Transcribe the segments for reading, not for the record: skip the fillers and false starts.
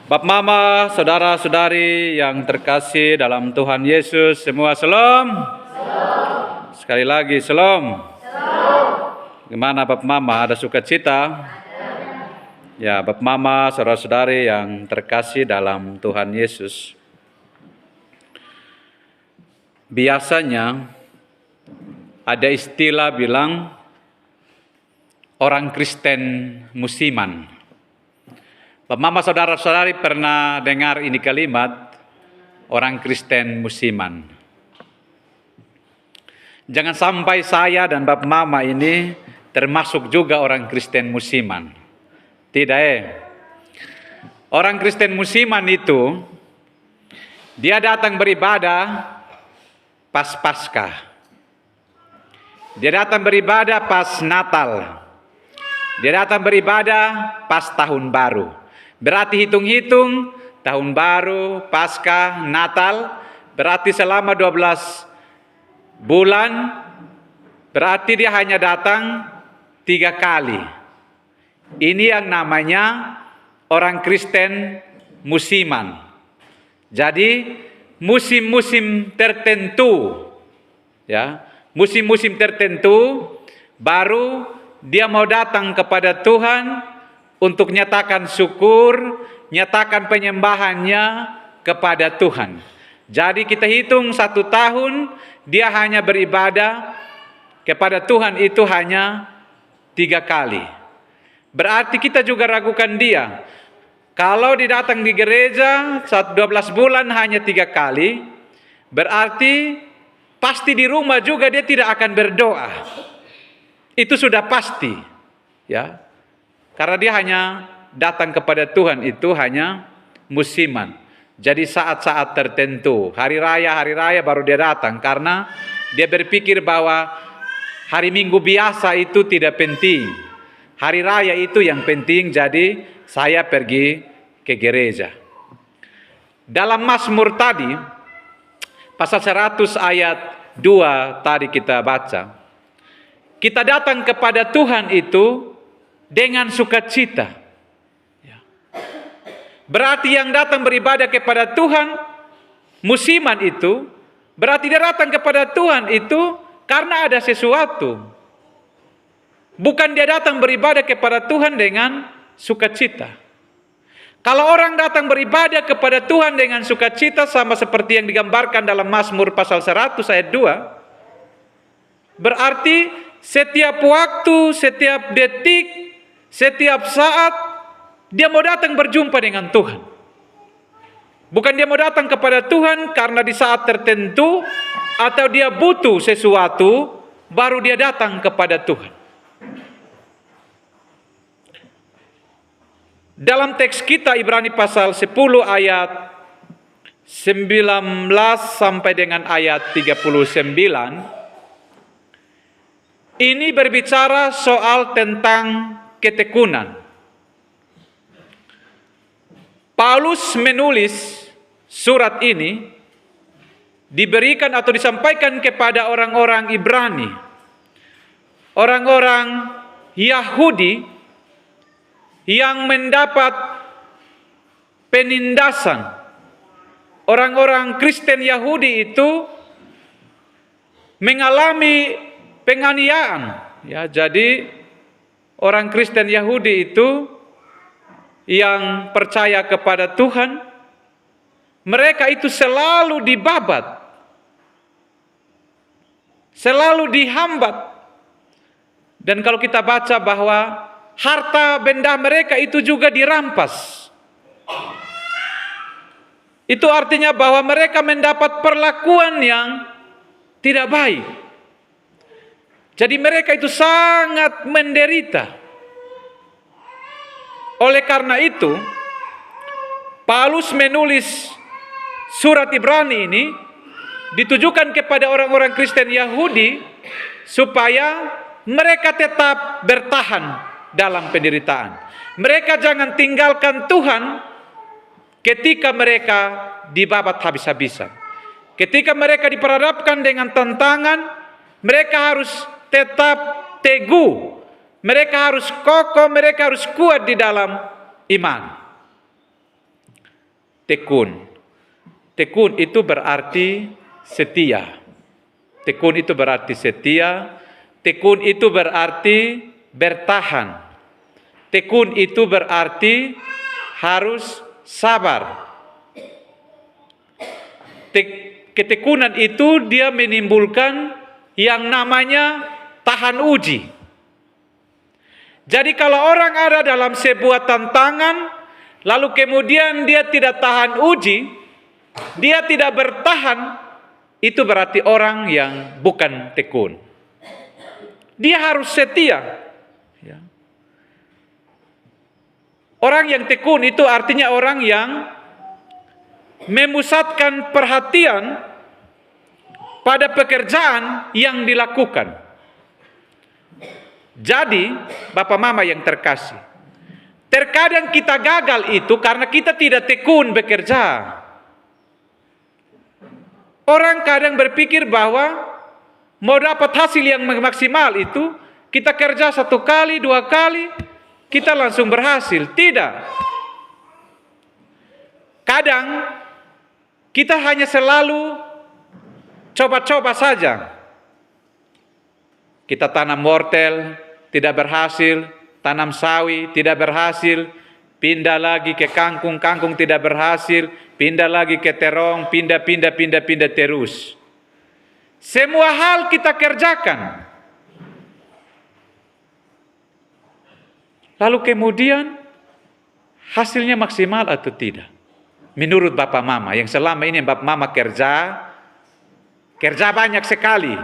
Bapak Mama, saudara-saudari yang terkasih dalam Tuhan Yesus, semua shalom. Sekali lagi shalom. Gimana Bapak Mama, ada sukacita? Ya, Bapak Mama, saudara-saudari yang terkasih dalam Tuhan Yesus. Biasanya ada istilah bilang orang Kristen musiman. Bapak Mama, saudara-saudari pernah dengar ini kalimat orang Kristen musiman? Jangan sampai saya dan Bapak Mama ini termasuk juga orang Kristen musiman. Tidak Orang Kristen musiman itu dia datang beribadah pas Paskah. Dia datang beribadah pas Natal. Dia datang beribadah pas Tahun Baru. Berarti hitung-hitung Tahun Baru, Paskah, Natal, berarti selama 12 bulan, berarti dia hanya datang 3 kali. Ini yang namanya orang Kristen musiman. Jadi musim-musim tertentu, ya, musim-musim tertentu baru dia mau datang kepada Tuhan untuk nyatakan syukur, nyatakan penyembahannya kepada Tuhan. Jadi kita hitung 1 tahun dia hanya beribadah kepada Tuhan itu hanya 3 kali. Berarti kita juga ragukan dia. Kalau dia datang di gereja 12 bulan hanya 3 kali, berarti pasti di rumah juga dia tidak akan berdoa. Itu sudah pasti, ya. Karena dia hanya datang kepada Tuhan itu hanya musiman. Jadi saat-saat tertentu, hari raya baru dia datang. Karena dia berpikir bahwa hari Minggu biasa itu tidak penting. Hari raya itu yang penting, jadi saya pergi ke gereja. Dalam Mazmur tadi, pasal 100 ayat 2 tadi kita baca. Kita datang kepada Tuhan itu dengan sukacita. Berarti yang datang beribadah kepada Tuhan musiman itu, berarti dia datang kepada Tuhan itu karena ada sesuatu. Bukan dia datang beribadah kepada Tuhan dengan sukacita. Kalau orang datang beribadah kepada Tuhan dengan sukacita sama seperti yang digambarkan dalam Mazmur pasal 100 ayat 2, berarti setiap waktu, setiap detik, setiap saat dia mau datang berjumpa dengan Tuhan. Bukan dia mau datang kepada Tuhan karena di saat tertentu atau dia butuh sesuatu baru dia datang kepada Tuhan. Dalam teks kita Ibrani pasal 10 ayat 19 sampai dengan ayat 39, ini berbicara soal tentang ketekunan. Paulus menulis surat ini diberikan atau disampaikan kepada orang-orang Ibrani, orang-orang Yahudi yang mendapat penindasan. Orang-orang Kristen Yahudi itu mengalami penganiayaan, ya. Jadi orang Kristen Yahudi itu yang percaya kepada Tuhan, mereka itu selalu dibabat, selalu dihambat. Dan kalau kita baca bahwa harta benda mereka itu juga dirampas. Itu artinya bahwa mereka mendapat perlakuan yang tidak baik. Jadi mereka itu sangat menderita. Oleh karena itu, Paulus menulis surat Ibrani ini ditujukan kepada orang-orang Kristen Yahudi supaya mereka tetap bertahan dalam penderitaan. Mereka jangan tinggalkan Tuhan ketika mereka dibabat habis-habisan. Ketika mereka diperhadapkan dengan tantangan, mereka harus tetap teguh. Mereka harus kokoh, mereka harus kuat di dalam iman. tekun. Tekun itu berarti setia. Tekun itu berarti setia. Tekun itu berarti bertahan. Tekun itu berarti harus sabar. Ketekunan itu dia menimbulkan yang namanya tahan uji. Jadi kalau orang ada dalam sebuah tantangan, lalu kemudian dia tidak tahan uji, dia tidak bertahan, itu berarti orang yang bukan tekun. Dia harus setia. Ya. Orang yang tekun itu artinya orang yang memusatkan perhatian pada pekerjaan yang dilakukan. Jadi, Bapak Mama yang terkasih, terkadang kita gagal itu karena kita tidak tekun bekerja. Orang kadang berpikir bahwa mau dapat hasil yang maksimal itu, kita kerja 1 kali, 2 kali, kita langsung berhasil. Tidak. Kadang, kita hanya selalu coba-coba saja. Kita tanam wortel, tidak berhasil. Tanam sawi, tidak berhasil. Pindah lagi ke kangkung, kangkung tidak berhasil. Pindah lagi ke terong, pindah terus. Semua hal kita kerjakan. Lalu kemudian hasilnya maksimal atau tidak? Menurut Bapak Mama yang selama ini Bapak Mama kerja banyak sekali.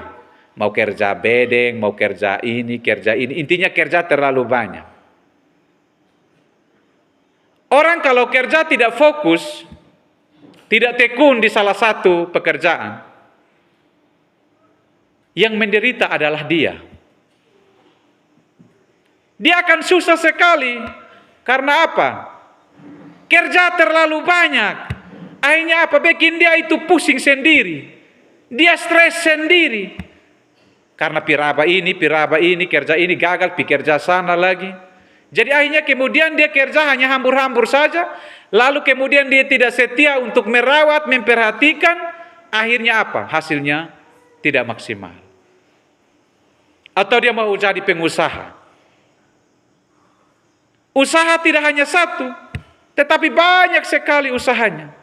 Mau kerja bedeng, mau kerja ini, intinya kerja terlalu banyak. Orang kalau kerja tidak fokus, tidak tekun di salah satu pekerjaan, yang menderita adalah dia. Dia akan susah sekali. Karena apa? Kerja terlalu banyak. Akhirnya apa? Bikin dia itu pusing sendiri. Dia stres sendiri. Karena piraba ini, kerja ini gagal, kerja sana lagi. Jadi akhirnya kemudian dia kerja hanya hambur-hambur saja. Lalu kemudian dia tidak setia untuk merawat, memperhatikan. Akhirnya apa? Hasilnya tidak maksimal. Atau dia mau jadi pengusaha. Usaha tidak hanya satu, tetapi banyak sekali usahanya.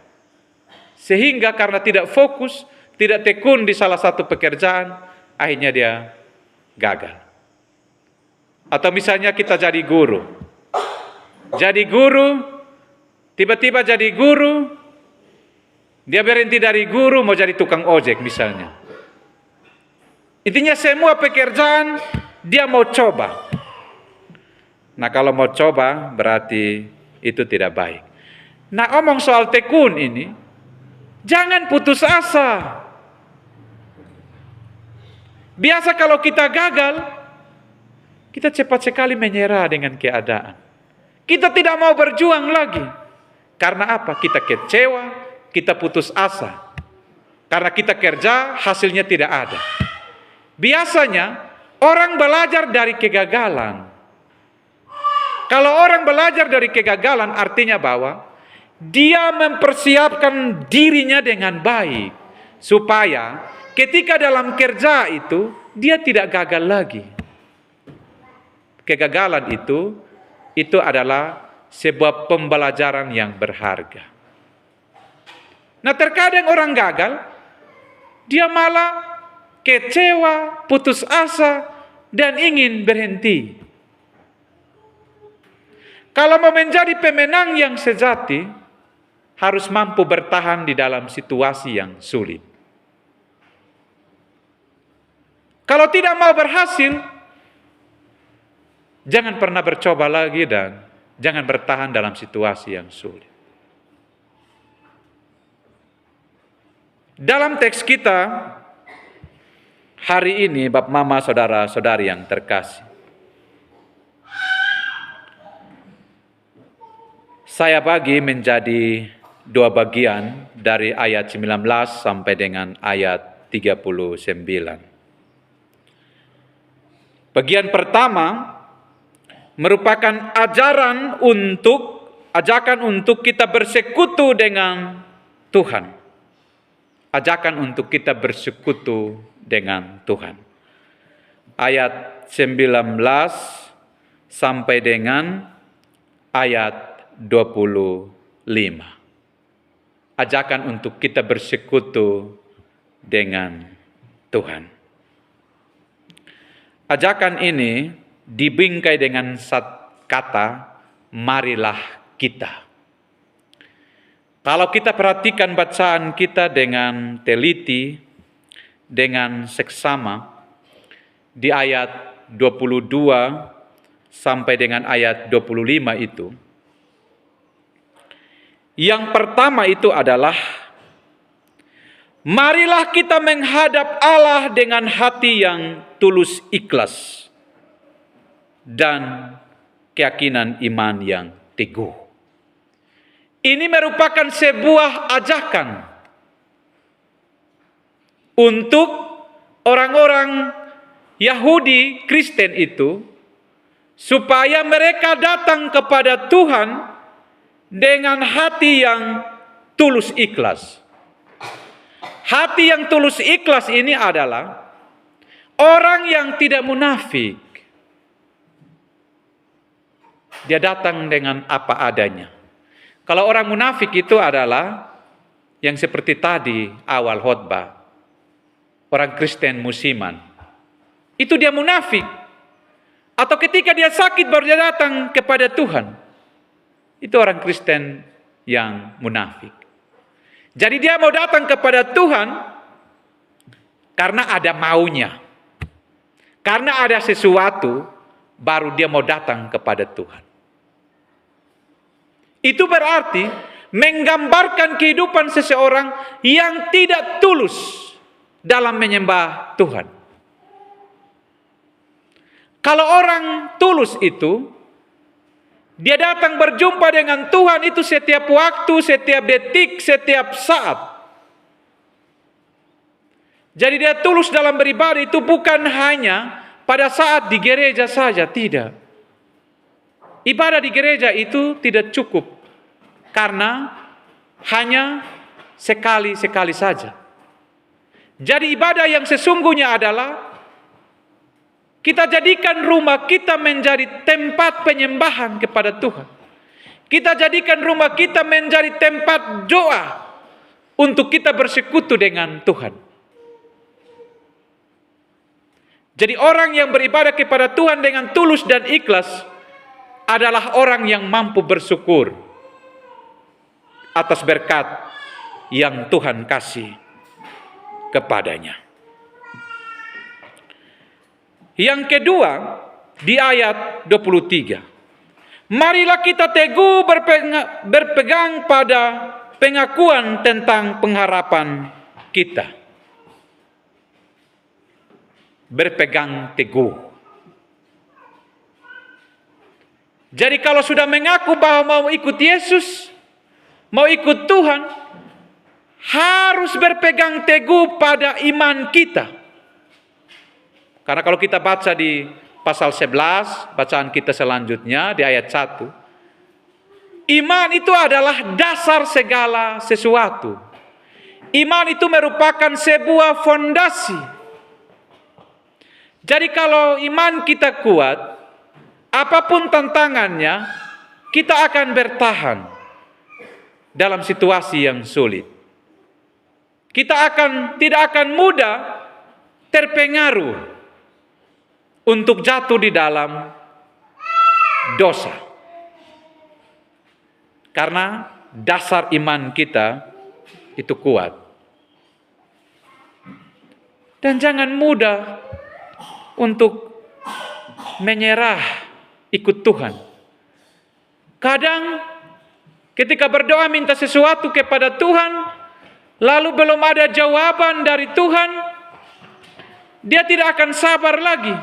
Sehingga karena tidak fokus, tidak tekun di salah satu pekerjaan, akhirnya dia gagal. Atau misalnya kita jadi guru. Jadi guru, tiba-tiba jadi guru, dia berhenti dari guru mau jadi tukang ojek misalnya. Intinya semua pekerjaan dia mau coba. Nah kalau mau coba berarti itu tidak baik. Nah omong soal tekun ini, jangan putus asa. Biasa kalau kita gagal, kita cepat sekali menyerah dengan keadaan. Kita tidak mau berjuang lagi. Karena apa? Kita kecewa, kita putus asa. Karena kita kerja, hasilnya tidak ada. Biasanya, orang belajar dari kegagalan. Kalau orang belajar dari kegagalan, artinya bahwa dia mempersiapkan dirinya dengan baik. Supaya ketika dalam kerja itu, dia tidak gagal lagi. Kegagalan itu adalah sebuah pembelajaran yang berharga. Nah terkadang orang gagal, dia malah kecewa, putus asa, dan ingin berhenti. Kalau mau menjadi pemenang yang sejati, harus mampu bertahan di dalam situasi yang sulit. Kalau tidak mau berhasil, jangan pernah bercoba lagi dan jangan bertahan dalam situasi yang sulit. Dalam teks kita hari ini, Bapak Mama, saudara-saudari yang terkasih, saya bagi menjadi 2 bagian dari ayat 19 sampai dengan ayat 39. Bagian pertama merupakan ajaran untuk ajakan untuk kita bersekutu dengan Tuhan. Ajakan untuk kita bersekutu dengan Tuhan. Ayat 19 sampai dengan ayat 25. Ajakan untuk kita bersekutu dengan Tuhan. Ajakan ini dibingkai dengan kata, marilah kita. Kalau kita perhatikan bacaan kita dengan teliti, dengan seksama, di ayat 22 sampai dengan ayat 25 itu, yang pertama itu adalah, marilah kita menghadap Allah dengan hati yang tulus ikhlas dan keyakinan iman yang teguh. Ini merupakan sebuah ajakan untuk orang-orang Yahudi Kristen itu, supaya mereka datang kepada Tuhan dengan hati yang tulus ikhlas. Hati yang tulus ikhlas ini adalah orang yang tidak munafik. Dia datang dengan apa adanya. Kalau orang munafik itu adalah yang seperti tadi awal khotbah, orang Kristen musiman. Itu dia munafik. Atau ketika dia sakit baru dia datang kepada Tuhan. Itu orang Kristen yang munafik. Jadi dia mau datang kepada Tuhan karena ada maunya. Karena ada sesuatu baru dia mau datang kepada Tuhan. Itu berarti menggambarkan kehidupan seseorang yang tidak tulus dalam menyembah Tuhan. Kalau orang tulus itu, dia datang berjumpa dengan Tuhan itu setiap waktu, setiap detik, setiap saat. Jadi dia tulus dalam beribadah itu bukan hanya pada saat di gereja saja, tidak. Ibadah di gereja itu tidak cukup karena hanya sekali-sekali saja. Jadi ibadah yang sesungguhnya adalah kita jadikan rumah kita menjadi tempat penyembahan kepada Tuhan. Kita jadikan rumah kita menjadi tempat doa untuk kita bersekutu dengan Tuhan. Jadi orang yang beribadah kepada Tuhan dengan tulus dan ikhlas adalah orang yang mampu bersyukur atas berkat yang Tuhan kasih kepadanya. Yang kedua, di ayat 23. Marilah kita teguh berpegang pada pengakuan tentang pengharapan kita. Berpegang teguh. Jadi kalau sudah mengaku bahwa mau ikut Yesus, mau ikut Tuhan, harus berpegang teguh pada iman kita. Karena kalau kita baca di pasal 11, bacaan kita selanjutnya di ayat 1. Iman itu adalah dasar segala sesuatu. Iman itu merupakan sebuah fondasi. Jadi kalau iman kita kuat, apapun tantangannya, kita akan bertahan dalam situasi yang sulit. Kita tidak akan mudah terpengaruh untuk jatuh di dalam dosa. Karena dasar iman kita itu kuat. Dan jangan mudah untuk menyerah ikut Tuhan. Kadang ketika berdoa minta sesuatu kepada Tuhan, lalu belum ada jawaban dari Tuhan, dia tidak akan sabar lagi.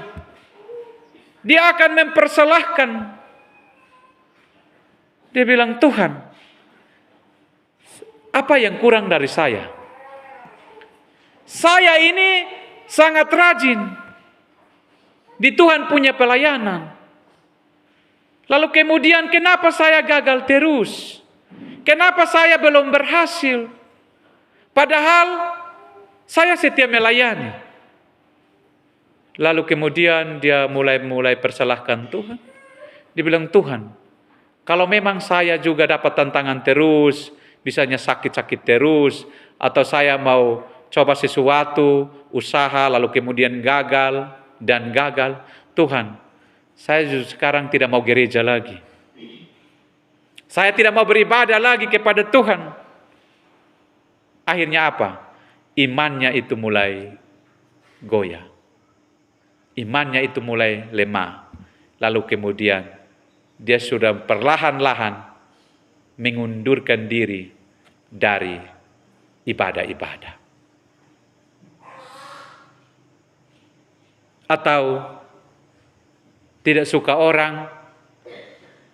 Dia akan mempersalahkan. Dia bilang, Tuhan, apa yang kurang dari saya? Saya ini sangat rajin di Tuhan punya pelayanan. Lalu kemudian kenapa saya gagal terus? Kenapa saya belum berhasil? Padahal saya setia melayani. Lalu kemudian dia mulai persalahkan Tuhan. Dia bilang, Tuhan, kalau memang saya juga dapat tantangan terus, misalnya sakit-sakit terus, atau saya mau coba sesuatu, usaha, lalu kemudian gagal dan gagal, Tuhan, saya sekarang tidak mau gereja lagi. Saya tidak mau beribadah lagi kepada Tuhan. Akhirnya apa? Imannya itu mulai goyah. Imannya itu mulai lemah. Lalu kemudian dia sudah perlahan-lahan mengundurkan diri dari ibadah-ibadah. Atau tidak suka orang,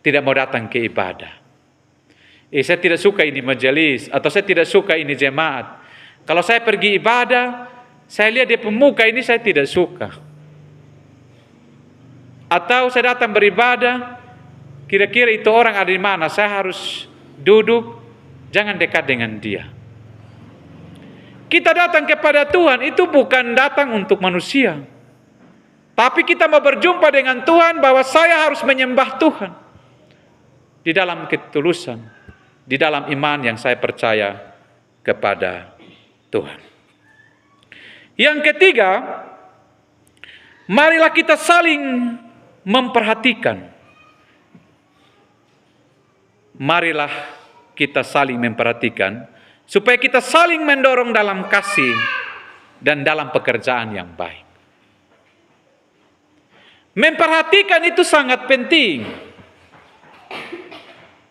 tidak mau datang ke ibadah. Saya tidak suka ini majelis, atau saya tidak suka ini jemaat. Kalau saya pergi ibadah, saya lihat di pemuka ini saya tidak suka. Atau saya datang beribadah, kira-kira itu orang ada di mana, saya harus duduk, jangan dekat dengan dia. Kita datang kepada Tuhan, itu bukan datang untuk manusia. Tapi kita mau berjumpa dengan Tuhan, bahwa saya harus menyembah Tuhan. Di dalam ketulusan, di dalam iman yang saya percaya kepada Tuhan. Yang ketiga, marilah kita saling memperhatikan. Marilah kita saling memperhatikan, supaya kita saling mendorong dalam kasih dan dalam pekerjaan yang baik. Memperhatikan itu sangat penting.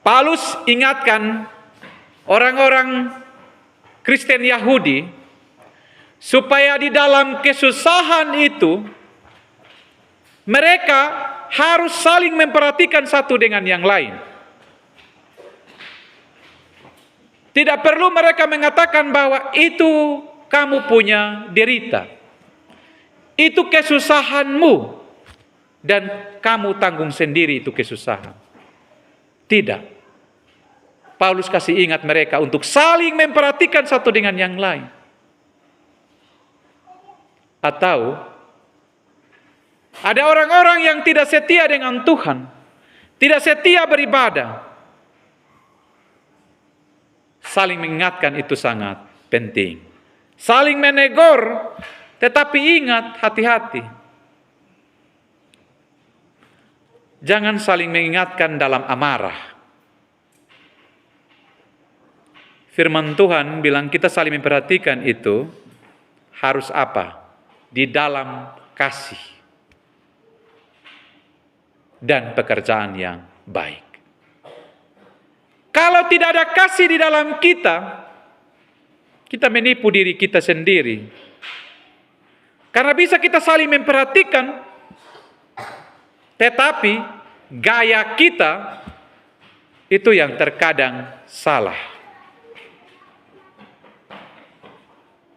Paulus ingatkan orang-orang Kristen Yahudi supaya di dalam kesusahan itu mereka harus saling memperhatikan satu dengan yang lain. Tidak perlu mereka mengatakan bahwa itu kamu punya derita, itu kesusahanmu, dan kamu tanggung sendiri itu kesusahan. Tidak. Paulus kasih ingat mereka untuk saling memperhatikan satu dengan yang lain. Atau ada orang-orang yang tidak setia dengan Tuhan, tidak setia beribadah. Saling mengingatkan itu sangat penting. Saling menegur, tetapi ingat, hati-hati. Jangan saling mengingatkan dalam amarah. Firman Tuhan bilang kita saling memperhatikan itu harus apa? Di dalam kasih dan pekerjaan yang baik. Kalau tidak ada kasih di dalam kita, kita menipu diri kita sendiri. Karena bisa kita saling memperhatikan, tetapi gaya kita itu yang terkadang salah.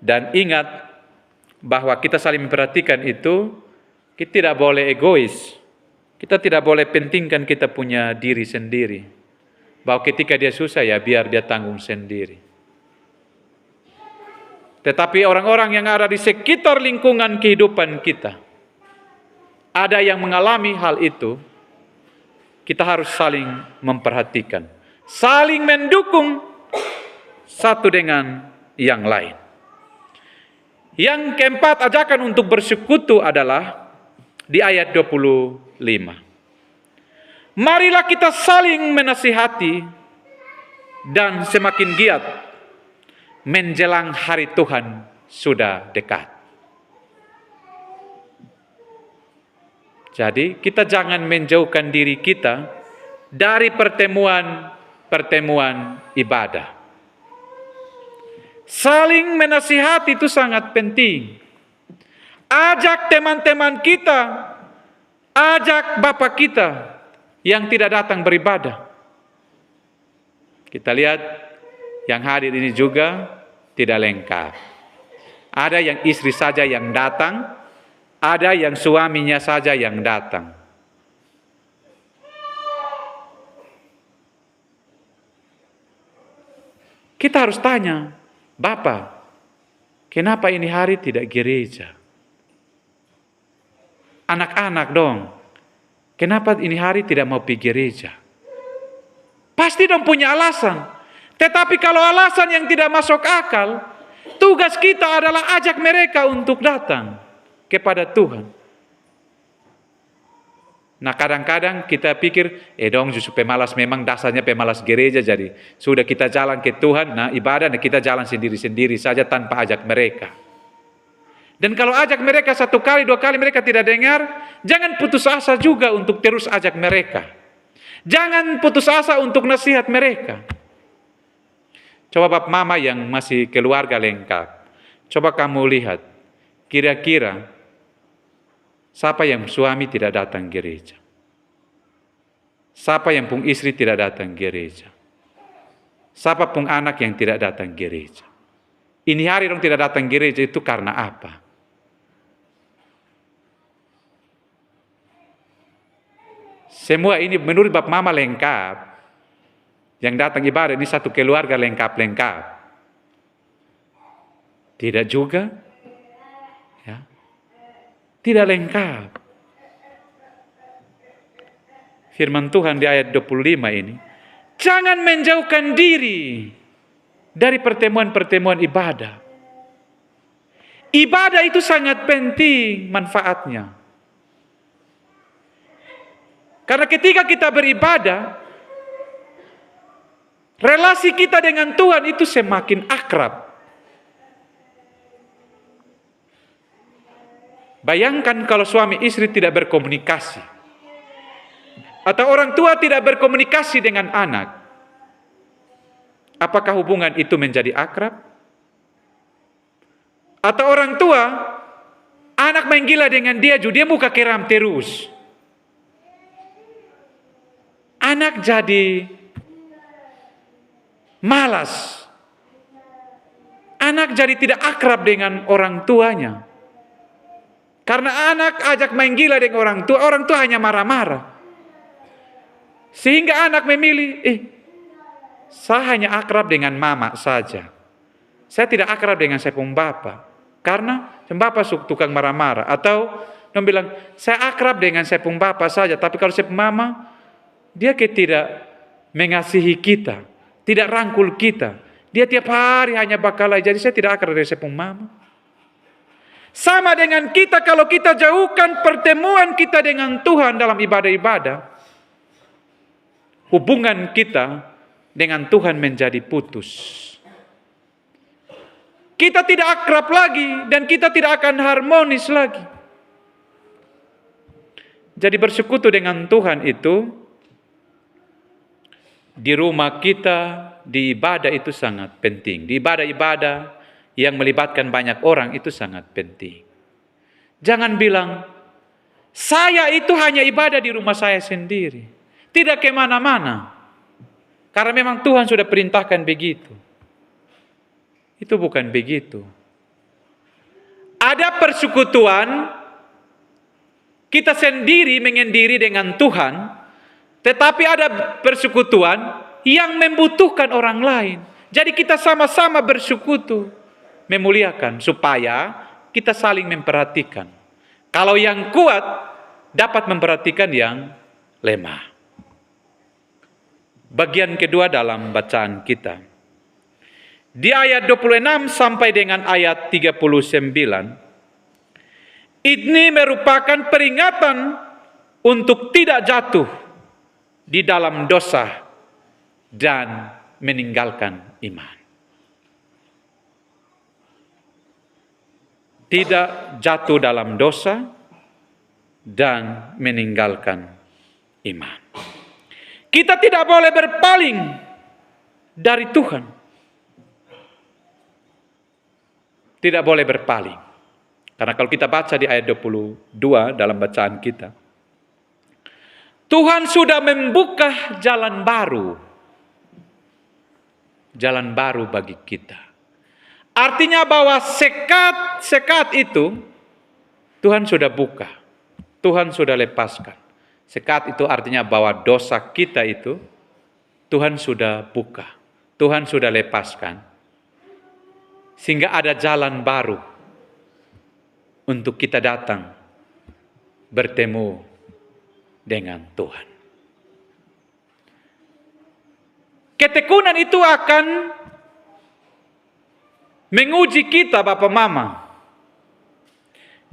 Dan ingat bahwa kita saling memperhatikan itu, kita tidak boleh egois. Kita tidak boleh pentingkan kita punya diri sendiri. Bahwa ketika dia susah ya biar dia tanggung sendiri. Tetapi orang-orang yang ada di sekitar lingkungan kehidupan kita, ada yang mengalami hal itu, kita harus saling memperhatikan. Saling mendukung satu dengan yang lain. Yang keempat, ajakan untuk bersekutu adalah di ayat 25. Marilah kita saling menasihati dan semakin giat menjelang hari Tuhan sudah dekat. Jadi kita jangan menjauhkan diri kita dari pertemuan ibadah. Saling menasihati itu sangat penting. Ajak teman-teman kita, ajak bapak kita yang tidak datang beribadah. Kita lihat yang hadir ini juga tidak lengkap. Ada yang istri saja yang datang, ada yang suaminya saja yang datang. Kita harus tanya, Bapak, kenapa ini hari tidak gereja? Anak-anak dong, kenapa ini hari tidak mau pergi gereja? Pasti dong punya alasan. Tetapi kalau alasan yang tidak masuk akal, tugas kita adalah ajak mereka untuk datang kepada Tuhan. Nah kadang-kadang kita pikir, dong justru pemalas, memang dasarnya pemalas gereja, jadi sudah kita jalan ke Tuhan, nah ibadah, nah kita jalan sendiri-sendiri saja tanpa ajak mereka. Dan kalau ajak mereka 1 kali, 2 kali mereka tidak dengar, jangan putus asa juga untuk terus ajak mereka. Jangan putus asa untuk nasihat mereka. Coba Bapak Mama yang masih keluarga lengkap, coba kamu lihat, kira-kira siapa yang suami tidak datang gereja? Siapa yang pun istri tidak datang gereja? Siapa pun anak yang tidak datang gereja? Ini hari dong tidak datang gereja itu karena apa? Semua ini menurut Bapak Mama lengkap. Yang datang ibadah ini satu keluarga lengkap-lengkap. Tidak juga. Ya. Tidak lengkap. Firman Tuhan di ayat 25 ini. Jangan menjauhkan diri dari pertemuan-pertemuan ibadah. Ibadah itu sangat penting manfaatnya. Karena ketika kita beribadah, relasi kita dengan Tuhan itu semakin akrab. Bayangkan kalau suami istri tidak berkomunikasi. Atau orang tua tidak berkomunikasi dengan anak. Apakah hubungan itu menjadi akrab? Atau orang tua, anak main gila dengan dia buka keram terus. Anak jadi malas. Anak jadi tidak akrab dengan orang tuanya. Karena anak ajak main gila dengan orang tua hanya marah-marah. Sehingga anak memilih, saya hanya akrab dengan mama saja. Saya tidak akrab dengan saya pun bapak. Karena bapak tukang marah-marah. Atau dia bilang, saya akrab dengan saya pun bapak saja. Tapi kalau saya pun mama, dia tidak mengasihi kita. Tidak rangkul kita. Dia tiap hari hanya bakalai. Jadi saya tidak akrab dengan saya pun mama. Sama dengan kita kalau kita jauhkan pertemuan kita dengan Tuhan dalam ibadah-ibadah. Hubungan kita dengan Tuhan menjadi putus. Kita tidak akrab lagi dan kita tidak akan harmonis lagi. Jadi bersekutu dengan Tuhan itu di rumah kita, di ibadah itu sangat penting. Di ibadah-ibadah yang melibatkan banyak orang itu sangat penting. Jangan bilang, saya itu hanya ibadah di rumah saya sendiri. Tidak kemana-mana. Karena memang Tuhan sudah perintahkan begitu. Itu bukan begitu. Ada persekutuan, kita sendiri menyendiri dengan Tuhan, tetapi ada persekutuan yang membutuhkan orang lain. Jadi kita sama-sama bersekutu, memuliakan, supaya kita saling memperhatikan. Kalau yang kuat dapat memperhatikan yang lemah. Bagian kedua dalam bacaan kita. Di ayat 26 sampai dengan ayat 39. Ini merupakan peringatan untuk tidak jatuh di dalam dosa dan meninggalkan iman. Tidak jatuh dalam dosa dan meninggalkan iman. Kita tidak boleh berpaling dari Tuhan. Tidak boleh berpaling. Karena kalau kita baca di ayat 22 dalam bacaan kita, Tuhan sudah membuka jalan baru. Jalan baru bagi kita. Artinya bahwa sekat itu Tuhan sudah buka. Tuhan sudah lepaskan. Sekat itu artinya bahwa dosa kita itu Tuhan sudah buka. Tuhan sudah lepaskan. Sehingga ada jalan baru untuk kita datang bertemu dengan Tuhan. Ketekunan itu akan menguji kita, Bapak Mama.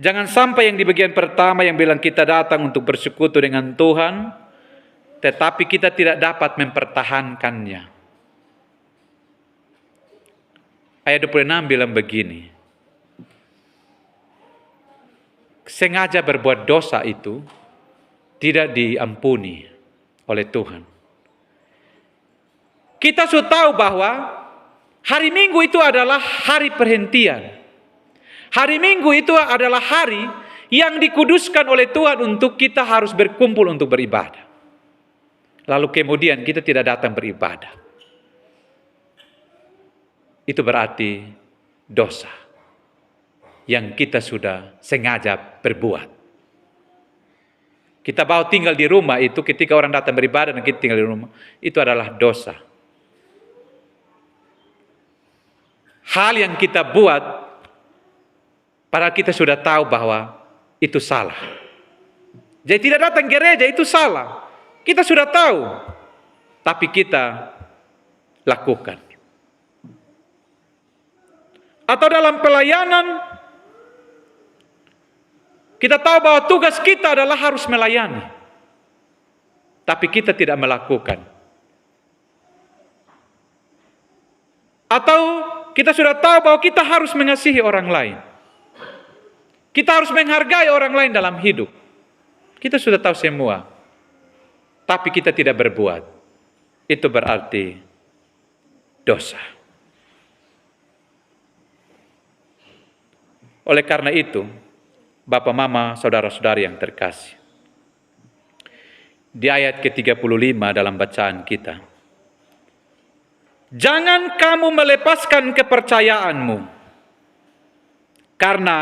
Jangan sampai yang di bagian pertama yang bilang kita datang untuk bersekutu dengan Tuhan, tetapi kita tidak dapat mempertahankannya. Ayat 26 bilang begini, sengaja berbuat dosa itu tidak diampuni oleh Tuhan. Kita sudah tahu bahwa hari Minggu itu adalah hari perhentian. Hari Minggu itu adalah hari yang dikuduskan oleh Tuhan untuk kita harus berkumpul untuk beribadah. Lalu kemudian kita tidak datang beribadah. Itu berarti dosa yang kita sudah sengaja berbuat. Kita mau tinggal di rumah itu ketika orang datang beribadah dan kita tinggal di rumah, itu adalah dosa. Hal yang kita buat, padahal kita sudah tahu bahwa itu salah. Jadi tidak datang gereja itu salah. Kita sudah tahu, tapi kita lakukan. Atau dalam pelayanan, kita tahu bahwa tugas kita adalah harus melayani. Tapi kita tidak melakukan. Atau kita sudah tahu bahwa kita harus mengasihi orang lain. Kita harus menghargai orang lain dalam hidup. Kita sudah tahu semua. Tapi kita tidak berbuat. Itu berarti dosa. Oleh karena itu, Bapak, Mama, Saudara-saudari yang terkasih, di ayat ke-35 dalam bacaan kita, jangan kamu melepaskan kepercayaanmu, karena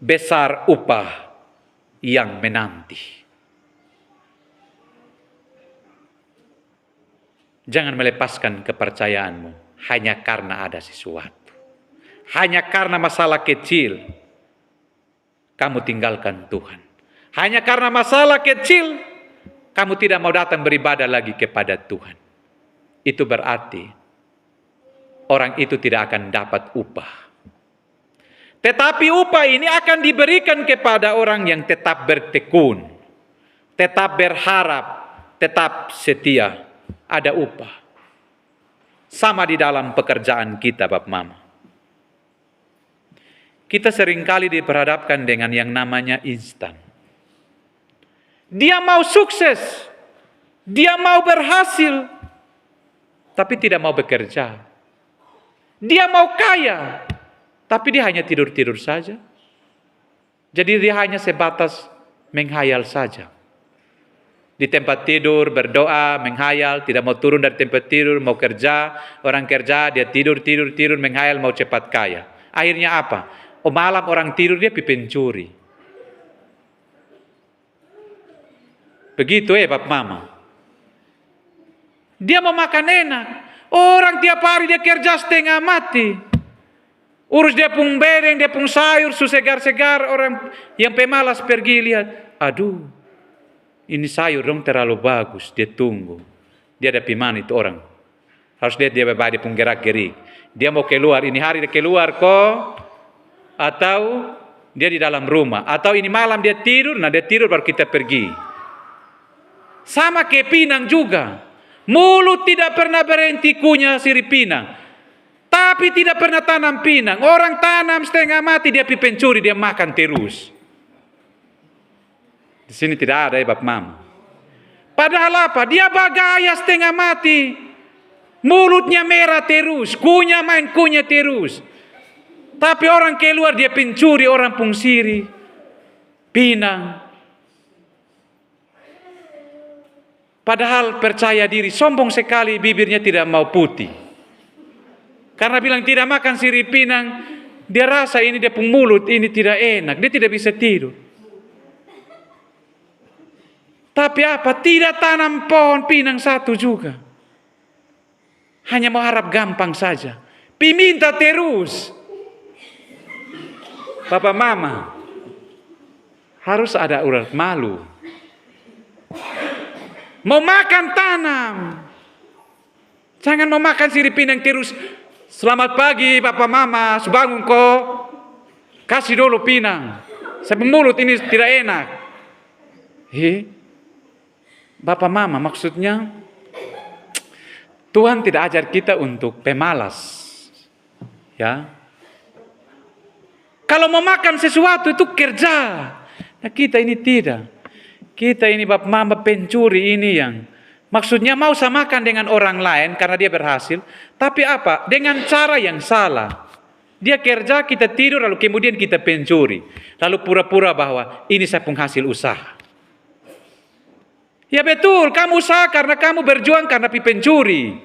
besar upah yang menanti. Jangan melepaskan kepercayaanmu hanya karena ada sesuatu. Hanya karena masalah kecil, kamu tinggalkan Tuhan. Hanya karena masalah kecil, kamu tidak mau datang beribadah lagi kepada Tuhan. Itu berarti orang itu tidak akan dapat upah. Tetapi upah ini akan diberikan kepada orang yang tetap bertekun, tetap berharap, tetap setia. Ada upah. Sama di dalam pekerjaan kita, Bapak Mama. Kita seringkali diperhadapkan dengan yang namanya instan. Dia mau sukses, dia mau berhasil, tapi tidak mau bekerja. Dia mau kaya, tapi dia hanya tidur-tidur saja. Jadi dia hanya sebatas menghayal saja. Di tempat tidur, berdoa, menghayal, tidak mau turun dari tempat tidur, mau kerja, orang kerja, dia tidur, menghayal, mau cepat kaya. Akhirnya apa? Malam orang tidur, dia pencuri. Begitu Bapak Mama. Dia mau makan enak. Orang tiap hari dia kerja setengah mati. Urus dia pun bereng, dia pun sayur, segar-segar. Orang yang pemalas pergi lihat. Aduh, ini sayur dong terlalu bagus. Dia tunggu. Dia ada piman itu orang. Harus lihat dia dia pun gerak-gerik. Dia mau keluar. Ini hari dia keluar kok. Atau dia di dalam rumah. Atau ini malam dia tidur. Nah dia tidur baru kita pergi. Sama kayak pinang juga. Mulut tidak pernah berhenti kunyah sirip pinang. Tapi tidak pernah tanam pinang. Orang tanam setengah mati, dia pencuri, dia makan terus. Di sini tidak ada Bapak Mama. Padahal apa? Dia bagaya setengah mati. Mulutnya merah terus, kunyah terus. Tapi orang keluar dia pencuri, orang pungsiri, pinang. Padahal percaya diri, sombong sekali, bibirnya tidak mau putih. Karena bilang tidak makan sirip pinang, dia rasa ini dia pun mulut, ini tidak enak, dia tidak bisa tidur. Tapi apa? Tidak tanam pohon pinang satu juga. Hanya mau harap gampang saja. Minta terus. Papa mama harus ada urat malu. Mau makan tanam. Jangan mau makan sirip pinang terus. Selamat pagi papa mama, bangun kok. Kasih dulu pinang. Sampai mulut ini tidak enak. Bapak mama maksudnya Tuhan tidak ajar kita untuk pemalas. Ya. Kalau mau makan sesuatu itu kerja. Nah, kita ini tidak. Kita ini bapak mama pencuri ini yang maksudnya mau samakan dengan orang lain karena dia berhasil. Tapi apa? Dengan cara yang salah. Dia kerja, kita tidur, lalu kemudian kita pencuri. Lalu pura-pura bahwa ini saya penghasil usaha. Ya betul, kamu usaha karena kamu berjuang karena pencuri.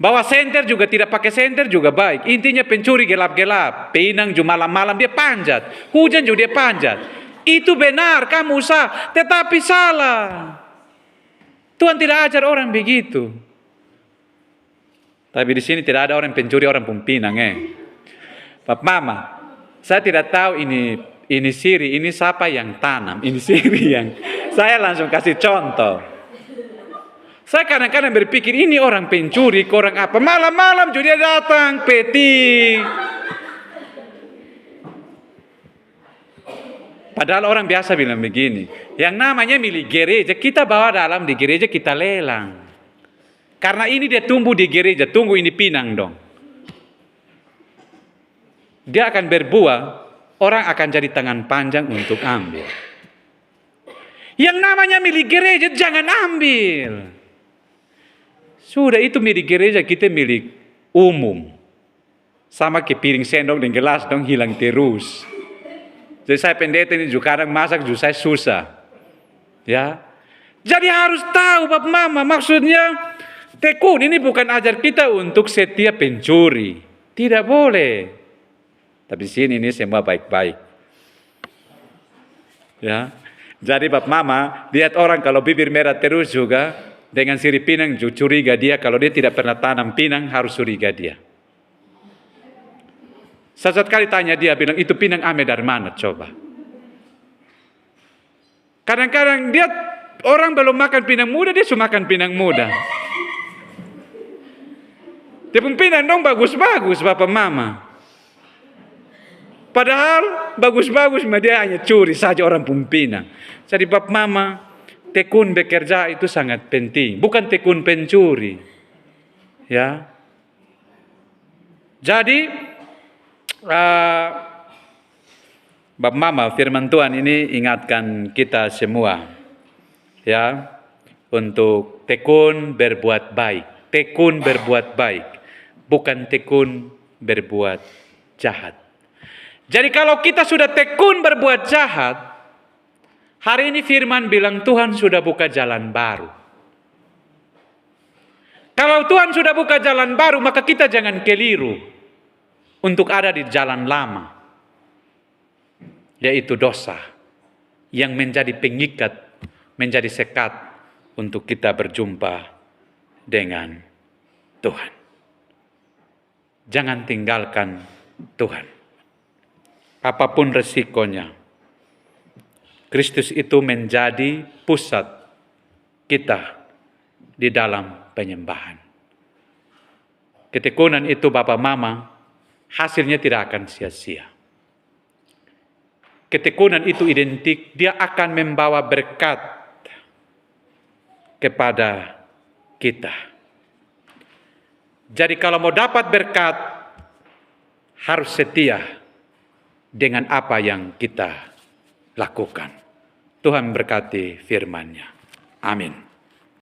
Bawa senter juga tidak pakai senter juga baik. Intinya pencuri gelap-gelap. Pinang juga malam-malam dia panjat. Hujan juga dia panjat. Itu benar, kamu usaha. Tetapi salah. Tuhan tidak ajar orang begitu. Tapi di sini tidak ada orang pencuri, orang pempinang. Bapak mama, saya tidak tahu ini siri, ini siapa yang tanam, ini siri yang saya langsung kasih contoh. Saya kadang-kadang berpikir ini orang pencuri, orang apa? Malam-malam juga dia datang, peti. Padahal orang biasa bilang begini, yang namanya milik gereja, kita bawa dalam di gereja kita lelang. Karena ini dia tumbuh di gereja, tunggu ini pinang dong. Dia akan berbuah, orang akan jadi tangan panjang untuk ambil. Yang namanya milik gereja jangan ambil. Sudah itu milik gereja, kita milik umum. Sama ke piring sendok dan gelas dong hilang terus. Jadi saya pendeta ini juga kadang masak juga saya susah. Ya. Jadi harus tahu Bapak Mama maksudnya tekun ini bukan ajar kita untuk setia pencuri. Tidak boleh. Tapi sini ini semua baik-baik. Ya. Jadi Bapak Mama, lihat orang kalau bibir merah terus juga dengan sirip pinang curiga dia, kalau dia tidak pernah tanam pinang harus curiga dia. Satu kali tanya dia bilang itu pinang ame dari mana coba. Kadang-kadang dia orang belum makan pinang muda dia sudah makan pinang muda. Dia pun pinang dong bagus-bagus Bapak Mama. Padahal bagus-bagus dia hanya curi saja orang pumpinang. Jadi Bapak Mama, tekun bekerja itu sangat penting. Bukan tekun pencuri. Ya. Jadi, Bapak Mama, firman Tuhan ini ingatkan kita semua. Ya. Untuk tekun berbuat baik. Tekun berbuat baik. Bukan tekun berbuat jahat. Jadi kalau kita sudah tekun berbuat jahat, hari ini firman bilang Tuhan sudah buka jalan baru. Kalau Tuhan sudah buka jalan baru, maka kita jangan keliru untuk ada di jalan lama. Yaitu dosa yang menjadi pengikat, menjadi sekat untuk kita berjumpa dengan Tuhan. Jangan tinggalkan Tuhan. Apapun resikonya, Kristus itu menjadi pusat kita di dalam penyembahan. Ketekunan itu Bapak Mama, hasilnya tidak akan sia-sia. Ketekunan itu identik, dia akan membawa berkat kepada kita. Jadi kalau mau dapat berkat, harus setia dengan apa yang kita lakukan. Tuhan berkati firman-Nya. Amin.